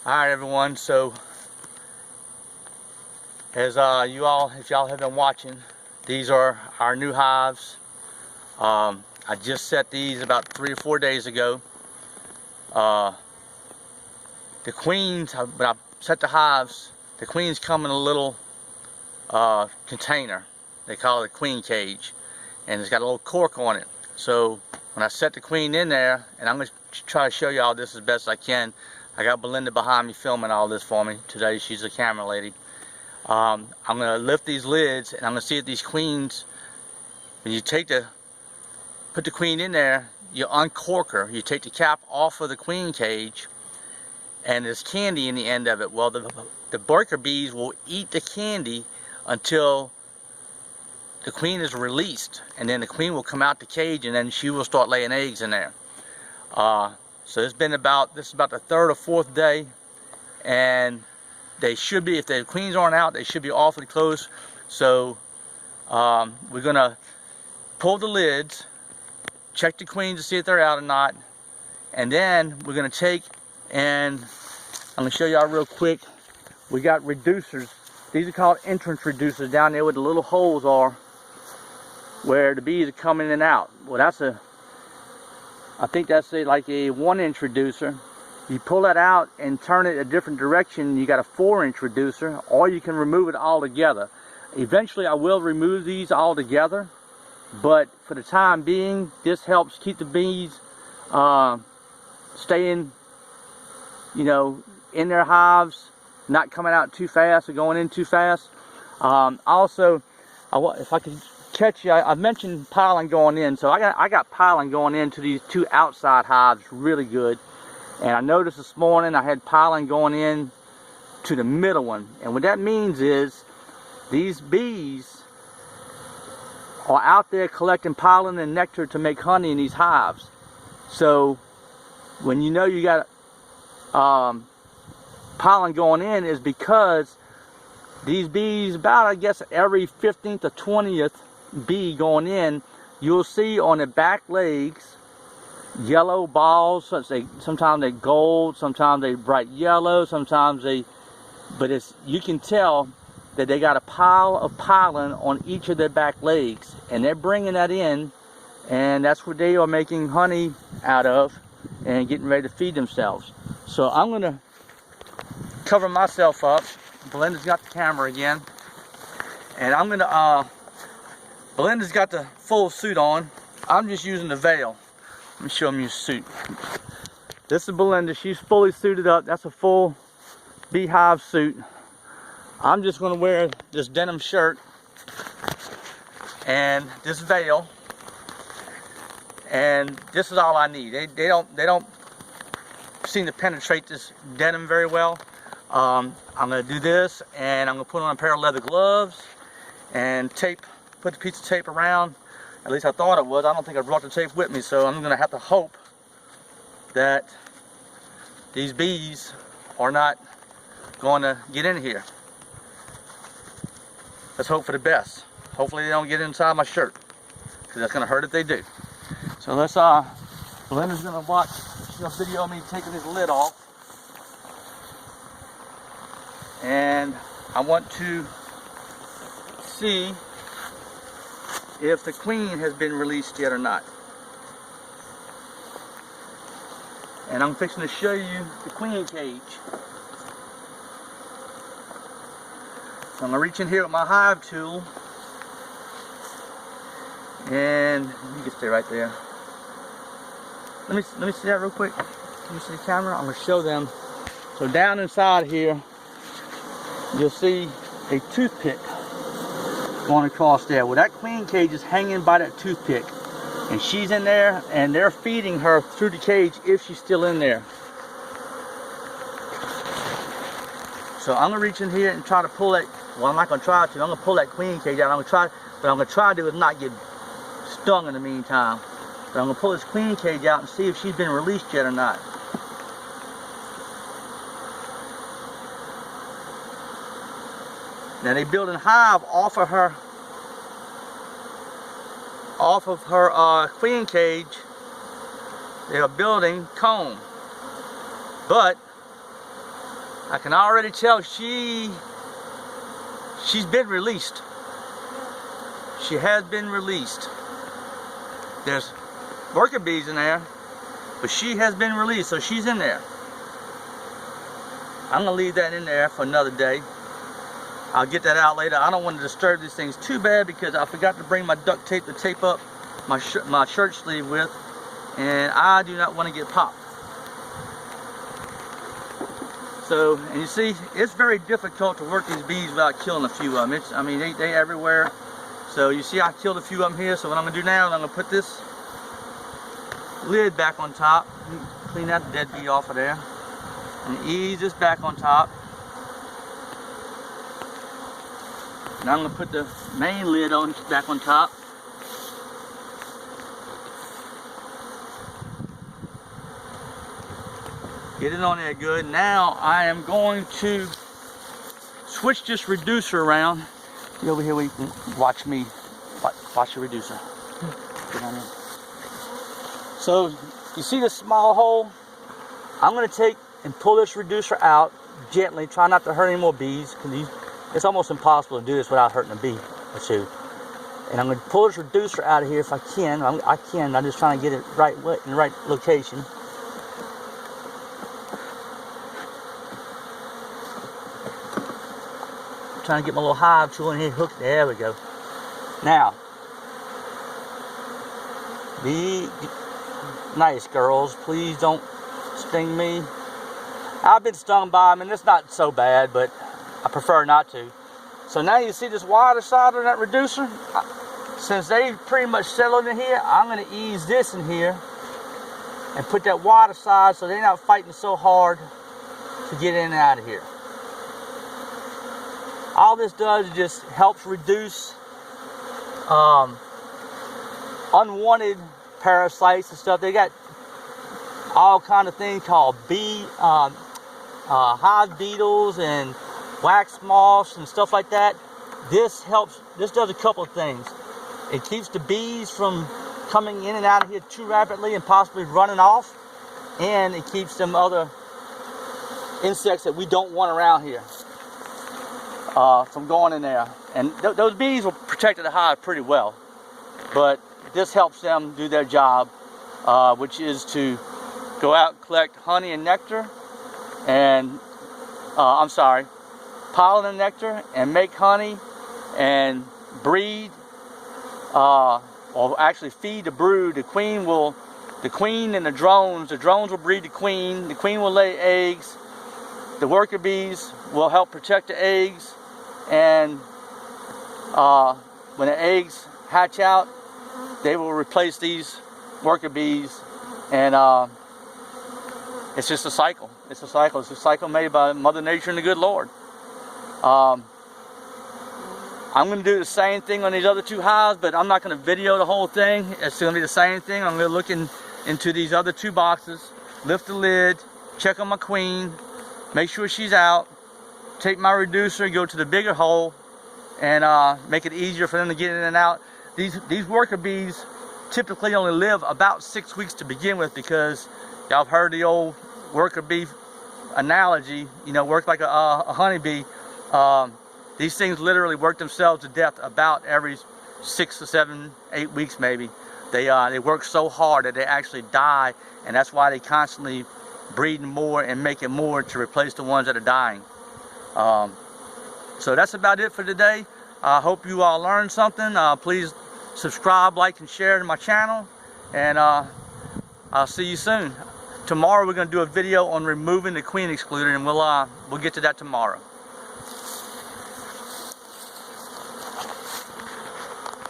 Alright everyone, so as if y'all have been watching, these are our new hives. I just set these about 3 or 4 days ago. The queens, when I set the hives, the queens come in a little container. They call it a queen cage, and it's got a little cork on it. So when I set the queen in there, and I'm going to try to show y'all this as best I can. I got Belinda behind me filming all this for me today. She's a camera lady. I'm going to lift these lids, and I'm going to see if these queens, when you put the queen in there, you uncork her. You take the cap off of the queen cage, and there's candy in the end of it. Well, the worker bees will eat the candy until the queen is released, and then the queen will come out the cage, and then she will start laying eggs in there. So this is about the 3rd or 4th day, and they should be, if the queens aren't out, they should be awfully close. So we're gonna pull the lids, check the queens to see if they're out or not, and then we're gonna take, and I'm gonna show y'all real quick. We got reducers. These are called entrance reducers down there where the little holes are, where the bees are coming in and out. Well, I think that's like a 1-inch reducer. You pull that out and turn it a different direction, you got a 4-inch reducer, or you can remove it all together. Eventually I will remove these all together, but for the time being, this helps keep the bees staying, in their hives, not coming out too fast or going in too fast. Also, if I could catch you, I mentioned pollen going in, so I got pollen going into these 2 outside hives really good. And I noticed this morning I had pollen going in to the middle one, and what that means is these bees are out there collecting pollen and nectar to make honey in these hives. So when you know you got pollen going in, is because these bees, about I guess every 15th or 20th bee going in, you'll see on the back legs yellow balls. Sometimes they're gold, sometimes they bright yellow, sometimes you can tell that they got a pile of pollen on each of their back legs, and they're bringing that in, and that's what they are making honey out of and getting ready to feed themselves. So I'm going to cover myself up. Belinda's got the camera again, and I'm going to Belinda's got the full suit on. I'm just using the veil. Let me show them your suit. This is Belinda. She's fully suited up. That's a full beehive suit. I'm just going to wear this denim shirt and this veil, and this is all I need. They don't seem to penetrate this denim very well. I'm going to do this, and I'm going to put on a pair of leather gloves and put the piece of tape around. At least I thought it was. I don't think I brought the tape with me, so I'm going to have to hope that these bees are not going to get in here. Let's hope for the best. Hopefully they don't get inside my shirt, because that's going to hurt if they do. So let's, Belinda's going to watch a video of me taking this lid off. And I want to see if the queen has been released yet or not. And I'm fixing to show you the queen cage. So I'm going to reach in here with my hive tool, and you can stay right there. Let me see that real quick. Can you see the camera? I'm going to show them. So down inside here, you'll see a toothpick going across there. Well, that queen cage is hanging by that toothpick, and she's in there, and they're feeding her through the cage if she's still in there. So I'm gonna reach in here and try to pull that. Well, I'm not gonna try to. I'm gonna pull that queen cage out. What I'm gonna try to do is not get stung in the meantime. But I'm gonna pull this queen cage out and see if she's been released yet or not. Now they're building hive off of her queen cage. They are building comb, but I can already tell she's been released. She has been released. There's worker bees in there, but she has been released, so she's in there. I'm gonna leave that in there for another day. I'll get that out later. I don't want to disturb these things too bad because I forgot to bring my duct tape to tape up my shirt sleeve with, and I do not want to get popped. So, and you see, it's very difficult to work these bees without killing a few of them. I mean, they everywhere. So you see I killed a few of them here. So what I'm going to do now is I'm going to put this lid back on top. Clean that dead bee off of there. And ease this back on top. Now I'm going to put the main lid back on top. Get it on there good. Now I am going to switch this reducer around. Get over here where you can watch me. Watch the reducer. Get on there. So you see this small hole? I'm going to take and pull this reducer out gently. Try not to hurt any more bees, because it's almost impossible to do this without hurting a bee or two. And I'm going to pull this reducer out of here if I can. I can. I'm just trying to get it right in the right location. Trying to get my little hive tool in here hooked. There we go. Now, be nice, girls. Please don't sting me. I've been stung by them, and it's not so bad, but I prefer not to. So now you see this wider side of that reducer? Since they pretty much settled in here, I'm going to ease this in here and put that wider side so they're not fighting so hard to get in and out of here. All this does is just helps reduce unwanted parasites and stuff. They got all kind of things called hive beetles and wax moths and stuff like that. This helps. This does a couple of things. It keeps the bees from coming in and out of here too rapidly and possibly running off, and it keeps them other insects that we don't want around here from going in there. And those bees will protect the hive pretty well, but this helps them do their job, which is to go out and collect honey and nectar, and pollen and nectar, and make honey and breed, or actually feed the brood. The queen and the drones will breed the queen will lay eggs, the worker bees will help protect the eggs, and when the eggs hatch out, they will replace these worker bees, and it's just a cycle. It's a cycle. It's a cycle made by Mother Nature and the good Lord. I'm going to do the same thing on these other two hives, but I'm not going to video the whole thing. It's going to be the same thing. I'm going to look into these other two boxes, lift the lid, check on my queen, make sure she's out, take my reducer, go to the bigger hole, and make it easier for them to get in and out. These worker bees typically only live about 6 weeks to begin with, because y'all have heard the old worker bee analogy, work like a honeybee. These things literally work themselves to death about every 6 to 7, 8 weeks maybe. They work so hard that they actually die, and that's why they constantly breeding more and making more to replace the ones that are dying. So that's about it for today. I hope you all learned something. Please subscribe, like, and share to my channel, and I'll see you soon. Tomorrow we're going to do a video on removing the queen excluder, and we'll get to that tomorrow.